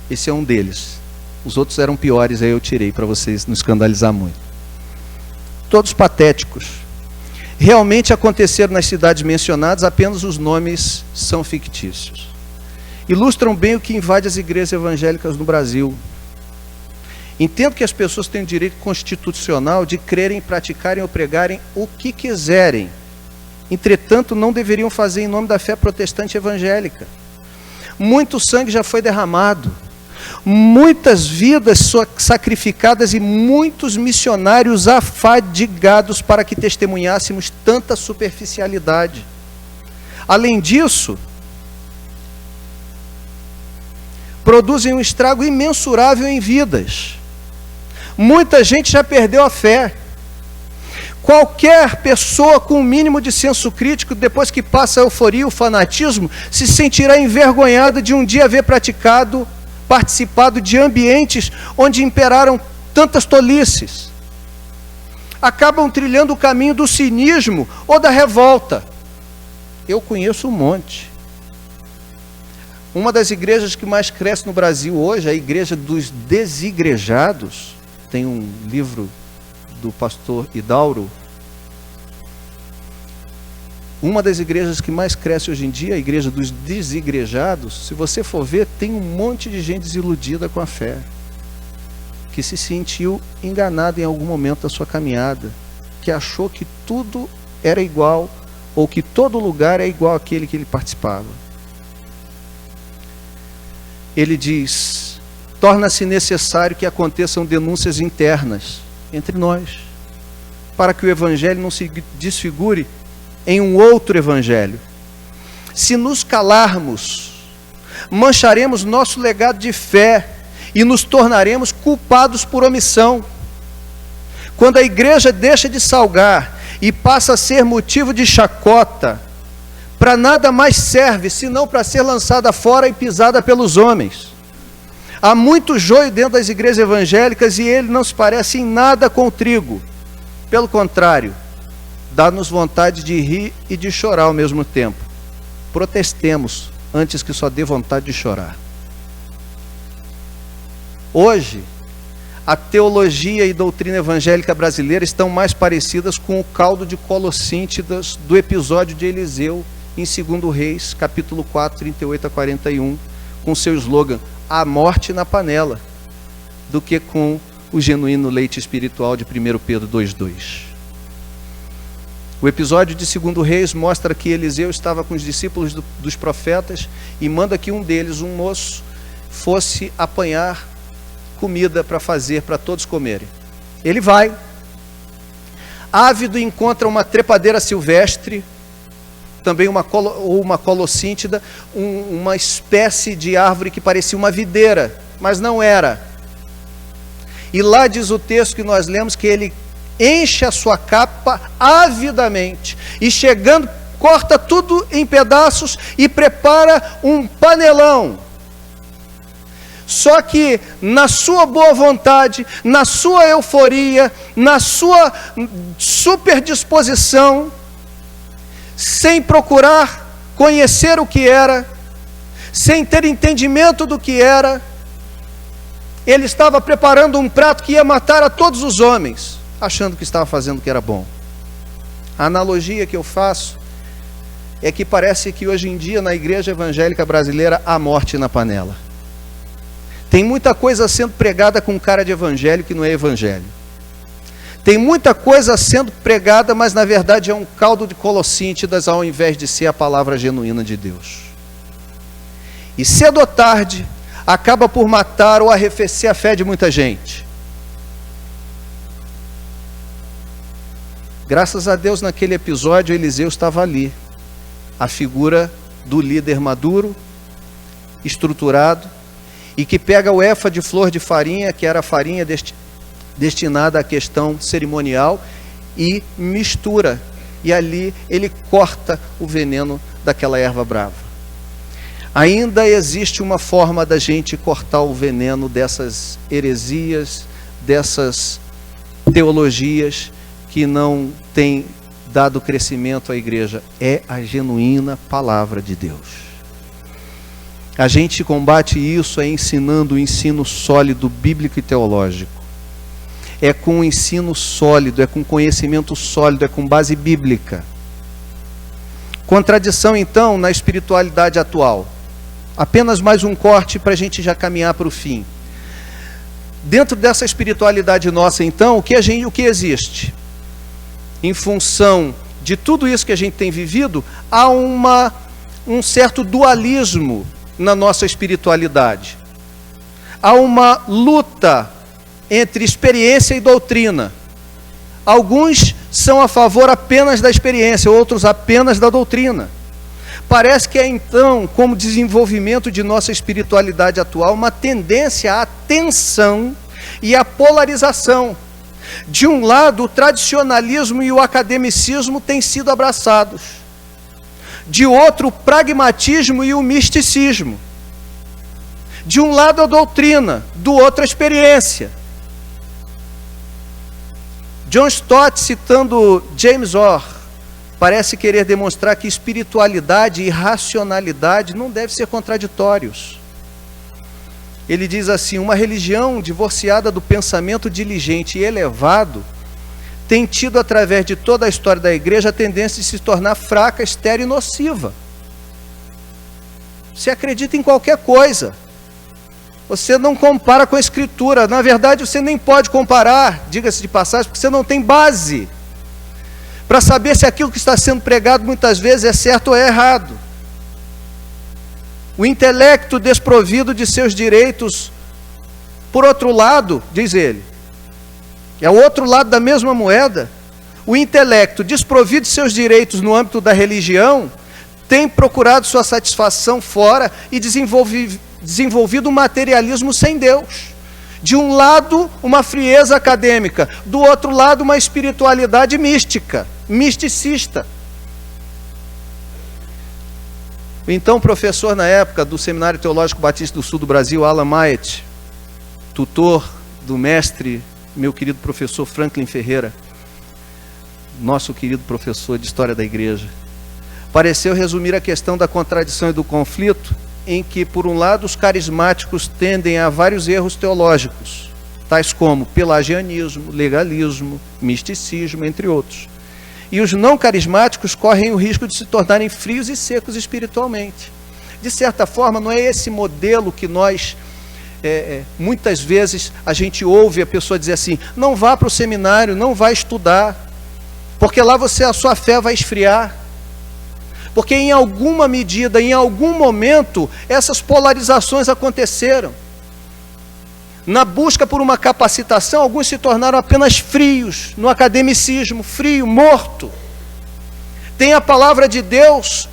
Esse é um deles. Os outros eram piores, aí eu tirei para vocês não escandalizar muito. Todos patéticos. Realmente aconteceram nas cidades mencionadas, apenas os nomes são fictícios. Ilustram bem o que invade as igrejas evangélicas no Brasil. Entendo que as pessoas têm o direito constitucional de crerem, praticarem ou pregarem o que quiserem. Entretanto, não deveriam fazer em nome da fé protestante evangélica. Muito sangue já foi derramado. Muitas vidas sacrificadas e muitos missionários afadigados para que testemunhássemos tanta superficialidade. Além disso, produzem um estrago imensurável em vidas. Muita gente já perdeu a fé. Qualquer pessoa com um mínimo de senso crítico, depois que passa a euforia, o fanatismo, se sentirá envergonhada de um dia haver participado de ambientes onde imperaram tantas tolices. Acabam trilhando o caminho do cinismo ou da revolta. Eu conheço um monte. Uma das igrejas que mais cresce no Brasil hoje é a Igreja dos Desigrejados. Tem um livro do pastor Hidauro. Uma das igrejas que mais cresce hoje em dia é a Igreja dos Desigrejados. Se você for ver, tem um monte de gente desiludida com a fé, que se sentiu enganado em algum momento da sua caminhada, que achou que tudo era igual, ou que todo lugar é igual àquele que ele participava. Ele diz: torna-se necessário que aconteçam denúncias internas entre nós, para que o evangelho não se desfigure em um outro evangelho. Se nos calarmos, mancharemos nosso legado de fé e nos tornaremos culpados por omissão. Quando a igreja deixa de salgar e passa a ser motivo de chacota, para nada mais serve senão para ser lançada fora e pisada pelos homens. Há muito joio dentro das igrejas evangélicas e ele não se parece em nada com o trigo. Pelo contrário, dá-nos vontade de rir e de chorar ao mesmo tempo. Protestemos antes que só dê vontade de chorar. Hoje, a teologia e doutrina evangélica brasileira estão mais parecidas com o caldo de Colossíntidas do episódio de Eliseu em 2 Reis, capítulo 4, 38 a 41, com seu slogan: a morte na panela, do que com o genuíno leite espiritual de 1 Pedro 2,2. O episódio de 2 Reis mostra que Eliseu estava com os discípulos dos profetas e manda que um deles, um moço, fosse apanhar comida para fazer para todos comerem. Ele vai, ávido, encontra uma trepadeira silvestre, também uma colossíntida, uma espécie de árvore que parecia uma videira, mas não era. E lá diz o texto que nós lemos que ele enche a sua capa avidamente, e chegando, corta tudo em pedaços e prepara um panelão. Só que na sua boa vontade, na sua euforia, na sua super disposição, sem procurar conhecer o que era, sem ter entendimento do que era, ele estava preparando um prato que ia matar a todos os homens, achando que estava fazendo o que era bom. A analogia que eu faço é que parece que hoje em dia na igreja evangélica brasileira há morte na panela. Tem muita coisa sendo pregada com cara de evangelho que não é evangelho. Tem muita coisa sendo pregada, mas na verdade é um caldo de Colossíntidas ao invés de ser a palavra genuína de Deus. E cedo ou tarde acaba por matar ou arrefecer a fé de muita gente. Graças a Deus, naquele episódio, Eliseu estava ali, a figura do líder maduro, estruturado, e que pega o éfa de flor de farinha, que era a farinha destinada à questão cerimonial, e mistura, e ali ele corta o veneno daquela erva brava. Ainda existe uma forma da gente cortar o veneno dessas heresias, dessas teologias que não têm dado crescimento à igreja. É a genuína palavra de Deus. A gente combate isso ensinando o ensino sólido, bíblico e teológico. É com o ensino sólido, é com conhecimento sólido, é com base bíblica. Contradição, então, na espiritualidade atual. Apenas mais um corte para a gente já caminhar para o fim. Dentro dessa espiritualidade nossa, então, o que existe? Em função de tudo isso que a gente tem vivido, há um certo dualismo na nossa espiritualidade. Há uma luta entre experiência e doutrina. Alguns são a favor apenas da experiência, outros apenas da doutrina. Parece que é então, como desenvolvimento de nossa espiritualidade atual, uma tendência à tensão e à polarização. De um lado, o tradicionalismo e o academicismo têm sido abraçados. De outro, o pragmatismo e o misticismo. De um lado a doutrina, do outro a experiência. John Stott, citando James Orr, parece querer demonstrar que espiritualidade e racionalidade não devem ser contraditórios. Ele diz assim: uma religião divorciada do pensamento diligente e elevado tem tido, através de toda a história da igreja, a tendência de se tornar fraca, estéril e nociva. Você acredita em qualquer coisa. Você não compara com a Escritura. Na verdade, você nem pode comparar, diga-se de passagem, porque você não tem base para saber se aquilo que está sendo pregado muitas vezes é certo ou é errado. O intelecto desprovido de seus direitos, por outro lado, diz ele, é o outro lado da mesma moeda. O intelecto desprovido de seus direitos no âmbito da religião tem procurado sua satisfação fora e desenvolvido um materialismo sem Deus. De um lado, uma frieza acadêmica, do outro lado, uma espiritualidade mística, misticista. Então, o professor na época do Seminário Teológico Batista do Sul do Brasil, Alan Myatt, tutor do mestre, meu querido professor Franklin Ferreira, nosso querido professor de História da Igreja, pareceu resumir a questão da contradição e do conflito em que, por um lado, os carismáticos tendem a vários erros teológicos, tais como pelagianismo, legalismo, misticismo, entre outros. E os não carismáticos correm o risco de se tornarem frios e secos espiritualmente. De certa forma, não é esse modelo que nós, muitas vezes, a gente ouve a pessoa dizer assim: não vá para o seminário, não vá estudar, porque lá a sua fé vai esfriar. Porque em alguma medida, em algum momento, essas polarizações aconteceram. Na busca por uma capacitação, alguns se tornaram apenas frios, no academicismo, frio, morto. Tem a palavra de Deus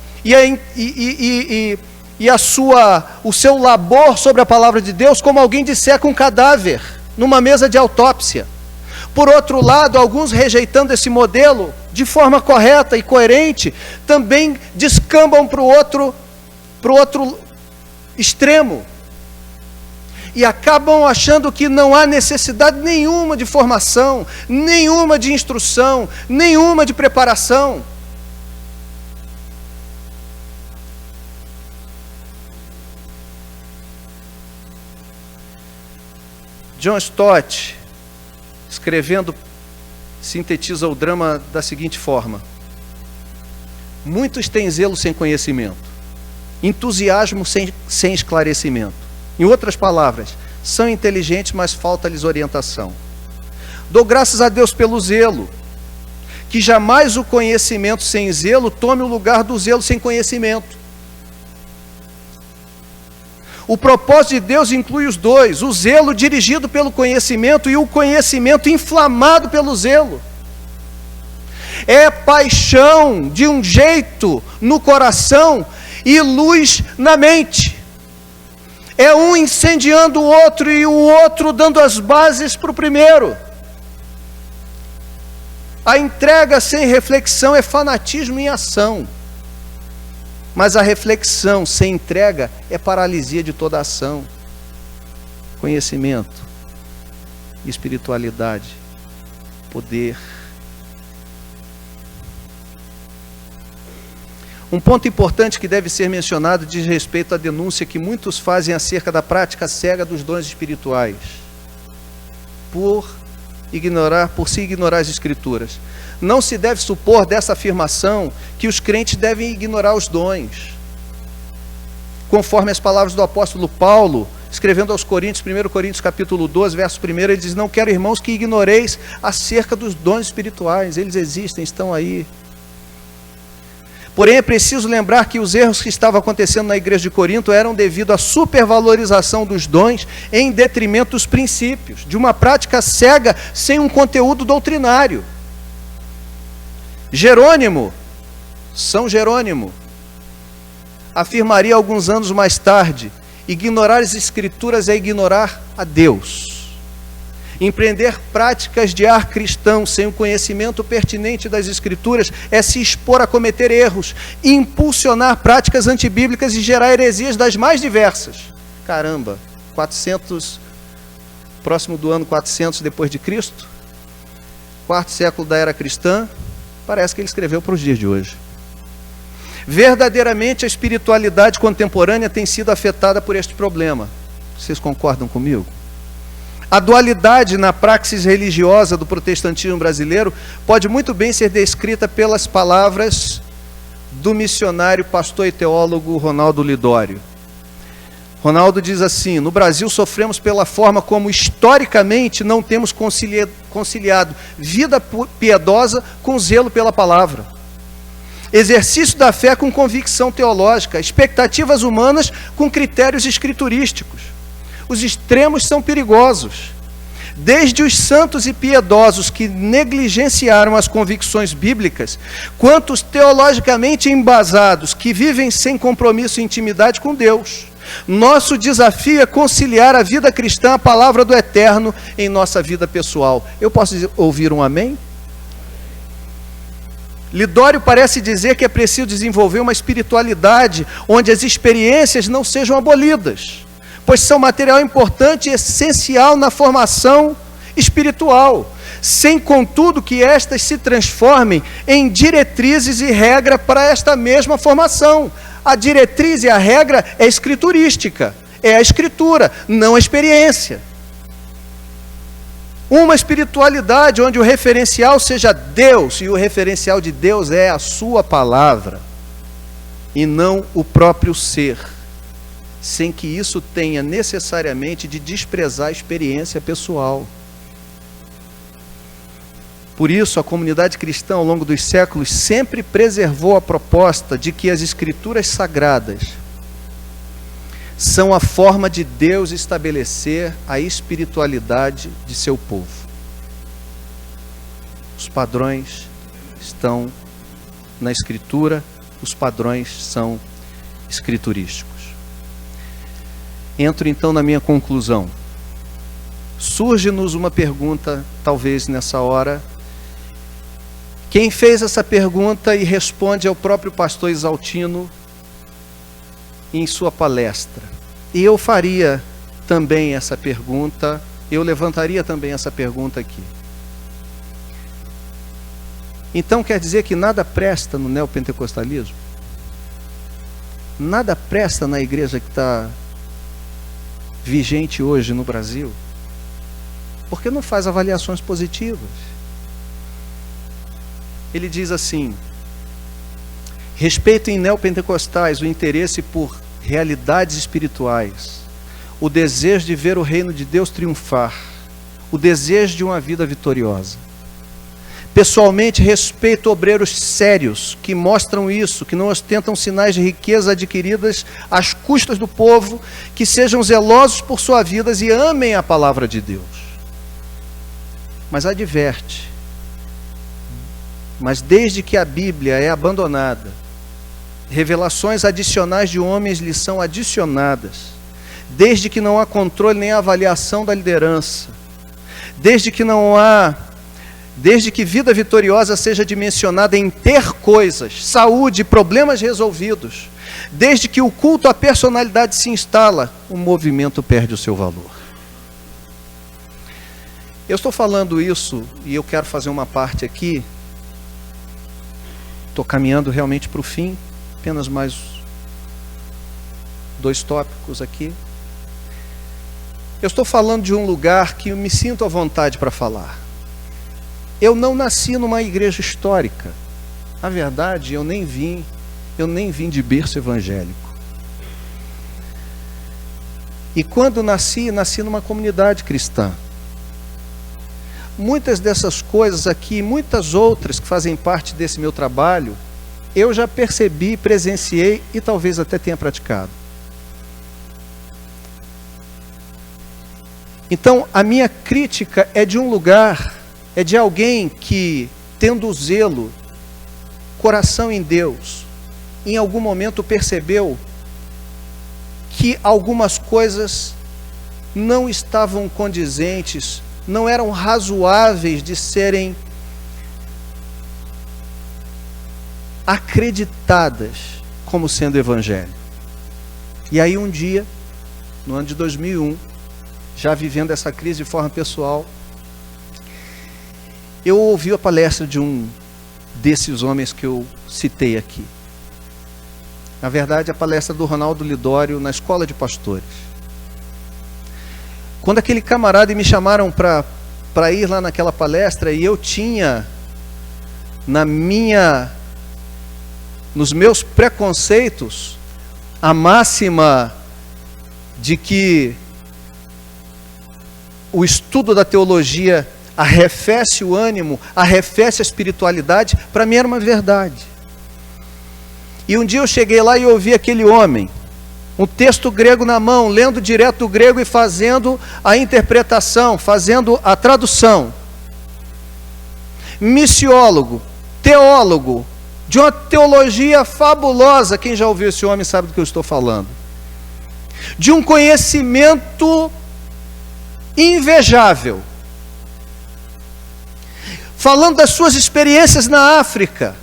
o seu labor sobre a palavra de Deus como alguém disseca um cadáver numa mesa de autópsia. Por outro lado, alguns, rejeitando esse modelo de forma correta e coerente, também descambam para o outro extremo. E acabam achando que não há necessidade nenhuma de formação, nenhuma de instrução, nenhuma de preparação. John Stott, escrevendo, sintetiza o drama da seguinte forma: muitos têm zelo sem conhecimento, entusiasmo sem esclarecimento. Em outras palavras, são inteligentes, mas falta-lhes orientação. Dou graças a Deus pelo zelo, que jamais o conhecimento sem zelo tome o lugar do zelo sem conhecimento. O propósito de Deus inclui os dois: o zelo dirigido pelo conhecimento e o conhecimento inflamado pelo zelo. É paixão de um jeito no coração e luz na mente. É um incendiando o outro e o outro dando as bases para o primeiro. A entrega sem reflexão é fanatismo em ação. Mas a reflexão sem entrega é paralisia de toda ação. Conhecimento, espiritualidade, poder. Um ponto importante que deve ser mencionado diz respeito à denúncia que muitos fazem acerca da prática cega dos dons espirituais, por se ignorar as Escrituras. Não se deve supor dessa afirmação que os crentes devem ignorar os dons. Conforme as palavras do apóstolo Paulo, escrevendo aos Coríntios, 1 Coríntios capítulo 12, verso 1, ele diz: não quero, irmãos, que ignoreis acerca dos dons espirituais. Eles existem, estão aí. Porém, é preciso lembrar que os erros que estavam acontecendo na igreja de Corinto eram devido à supervalorização dos dons em detrimento dos princípios, de uma prática cega sem um conteúdo doutrinário. São Jerônimo, afirmaria alguns anos mais tarde: ignorar as Escrituras é ignorar a Deus. Empreender práticas de ar cristão sem o conhecimento pertinente das Escrituras é se expor a cometer erros, impulsionar práticas antibíblicas e gerar heresias das mais diversas. Caramba, 400, próximo do ano 400 depois de Cristo, quarto século da era cristã, Parece que ele escreveu para os dias de hoje. Verdadeiramente a espiritualidade contemporânea tem sido afetada por este problema. Vocês concordam comigo? A dualidade na praxis religiosa do protestantismo brasileiro pode muito bem ser descrita pelas palavras do missionário, pastor e teólogo Ronaldo Lidório. Ronaldo diz assim: no Brasil sofremos pela forma como historicamente não temos conciliado vida piedosa com zelo pela palavra, exercício da fé com convicção teológica, expectativas humanas com critérios escriturísticos. Os extremos são perigosos. Desde os santos e piedosos que negligenciaram as convicções bíblicas, quanto os teologicamente embasados que vivem sem compromisso e intimidade com Deus. Nosso desafio é conciliar a vida cristã, a palavra do Eterno, em nossa vida pessoal. Eu posso ouvir um amém? Lidório parece dizer que é preciso desenvolver uma espiritualidade onde as experiências não sejam abolidas, pois são material importante e essencial na formação espiritual, sem contudo que estas se transformem em diretrizes e regra para esta mesma formação. A diretriz e a regra é escriturística, é a escritura, não a experiência. Uma espiritualidade onde o referencial seja Deus, e o referencial de Deus é a sua palavra, e não o próprio ser, sem que isso tenha necessariamente de desprezar a experiência pessoal. Por isso, a comunidade cristã, ao longo dos séculos, sempre preservou a proposta de que as escrituras sagradas são a forma de Deus estabelecer a espiritualidade de seu povo. Os padrões estão na Escritura, os padrões são escriturísticos. Entro então na minha conclusão. Surge-nos uma pergunta, talvez nessa hora. Quem fez essa pergunta e responde é o próprio pastor Exaltino em sua palestra. E eu faria também essa pergunta, eu levantaria também essa pergunta aqui. Então quer dizer que nada presta no neopentecostalismo? Nada presta na igreja que está vigente hoje no Brasil? Porque não faz avaliações positivas. Ele diz assim: respeito em neopentecostais o interesse por realidades espirituais, o desejo de ver o reino de Deus triunfar, o desejo de uma vida vitoriosa. Pessoalmente, respeito obreiros sérios que mostram isso, que não ostentam sinais de riqueza adquiridas às custas do povo, que sejam zelosos por suas vidas e amem a palavra de Deus. Mas adverte: mas desde que a Bíblia é abandonada, revelações adicionais de homens lhe são adicionadas, desde que não há controle nem avaliação da liderança, desde que vida vitoriosa seja dimensionada em ter coisas, saúde, problemas resolvidos, desde que o culto à personalidade se instala, o movimento perde o seu valor. Eu estou falando isso e eu quero fazer uma parte aqui. Estou caminhando realmente para o fim, apenas mais 2 tópicos aqui. Eu estou falando de um lugar que eu me sinto à vontade para falar. Eu não nasci numa igreja histórica. Na verdade, eu nem vim de berço evangélico. E quando nasci numa comunidade cristã. Muitas dessas coisas aqui, muitas outras que fazem parte desse meu trabalho, eu já percebi, presenciei e talvez até tenha praticado. Então, a minha crítica é de um lugar, é de alguém que, tendo zelo, coração em Deus, em algum momento percebeu que algumas coisas não estavam condizentes, não eram razoáveis de serem acreditadas como sendo evangelho. E aí um dia, no ano de 2001, já vivendo essa crise de forma pessoal, eu ouvi a palestra de um desses homens que eu citei aqui. Na verdade, a palestra do Ronaldo Lidório na Escola de Pastores. Quando aquele camarada me chamaram para ir lá naquela palestra, e eu tinha nos meus preconceitos a máxima de que o estudo da teologia arrefece o ânimo, arrefece a espiritualidade, para mim era uma verdade. E um dia eu cheguei lá e ouvi aquele homem, um texto grego na mão, lendo direto do grego e fazendo a interpretação, fazendo a tradução. Missiólogo, teólogo, de uma teologia fabulosa. Quem já ouviu esse homem sabe do que eu estou falando. De um conhecimento invejável. Falando das suas experiências na África,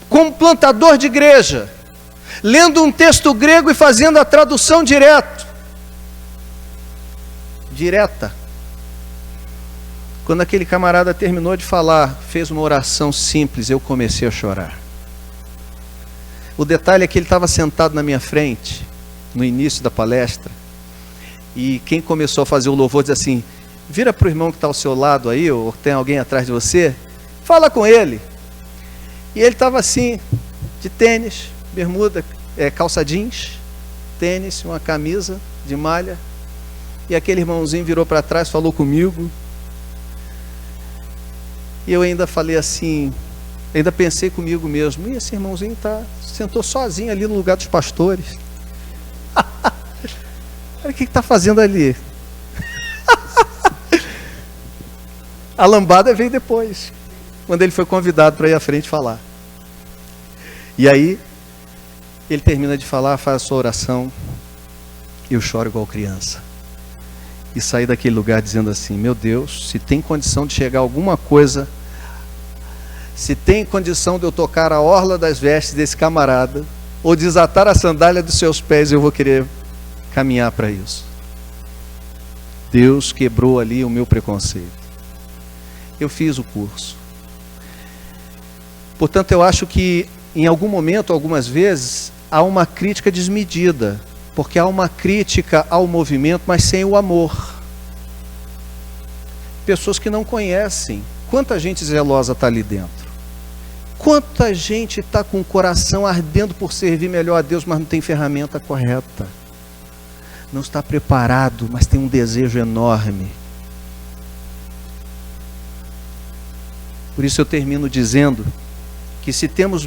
como plantador de igreja, lendo um texto grego e fazendo a tradução direta. Quando aquele camarada terminou de falar, fez uma oração simples, eu comecei a chorar. O detalhe é que ele estava sentado na minha frente, no início da palestra, e quem começou a fazer o louvor diz assim: vira para o irmão que está ao seu lado aí, ou tem alguém atrás de você, fala com ele. E ele estava assim, de tênis, bermuda, calça jeans, tênis, uma camisa de malha, e aquele irmãozinho virou para trás, falou comigo, e eu ainda falei assim, ainda pensei comigo mesmo, e esse irmãozinho sentou sozinho ali no lugar dos pastores. O que está fazendo ali? A lambada veio depois, quando ele foi convidado para ir à frente falar. E aí, ele termina de falar, faz a sua oração, e eu choro igual criança. E saí daquele lugar dizendo assim: meu Deus, se tem condição de chegar alguma coisa, se tem condição de eu tocar a orla das vestes desse camarada, ou desatar a sandália dos seus pés, eu vou querer caminhar para isso. Deus quebrou ali o meu preconceito. Eu fiz o curso. Portanto, eu acho que em algum momento, algumas vezes, há uma crítica desmedida, porque há uma crítica ao movimento, mas sem o amor. Pessoas que não conhecem. Quanta gente zelosa está ali dentro. Quanta gente está com o coração ardendo por servir melhor a Deus, mas não tem ferramenta correta. Não está preparado, mas tem um desejo enorme. Por isso eu termino dizendo que se temos,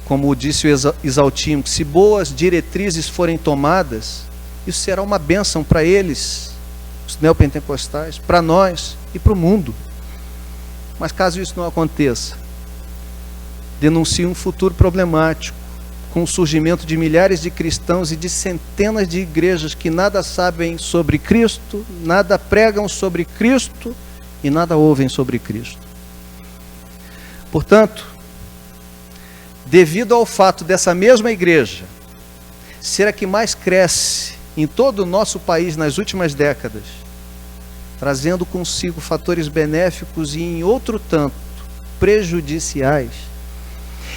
como disse o Exaltino, se boas diretrizes forem tomadas, isso será uma bênção para eles, os neopentecostais, para nós e para o mundo. Mas caso isso não aconteça, denuncie um futuro problemático, com o surgimento de milhares de cristãos e de centenas de igrejas que nada sabem sobre Cristo, nada pregam sobre Cristo e nada ouvem sobre Cristo. Portanto, devido ao fato dessa mesma igreja ser a que mais cresce em todo o nosso país nas últimas décadas, trazendo consigo fatores benéficos e em outro tanto prejudiciais,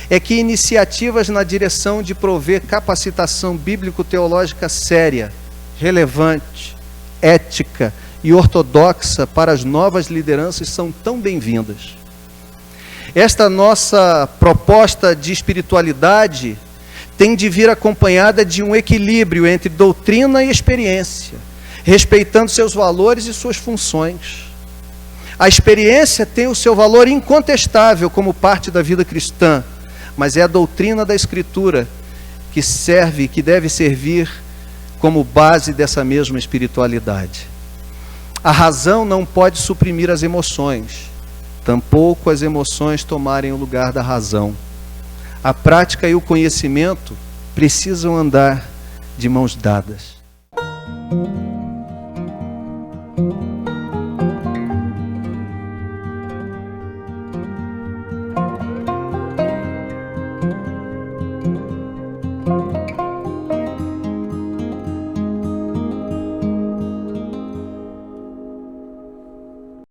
é que iniciativas na direção de prover capacitação bíblico-teológica séria, relevante, ética e ortodoxa para as novas lideranças são tão bem-vindas. Esta nossa proposta de espiritualidade tem de vir acompanhada de um equilíbrio entre doutrina e experiência, respeitando seus valores e suas funções. A experiência tem o seu valor incontestável como parte da vida cristã, mas é a doutrina da Escritura que deve servir como base dessa mesma espiritualidade. A razão não pode suprimir as emoções, tampouco as emoções tomarem o lugar da razão. A prática e o conhecimento precisam andar de mãos dadas.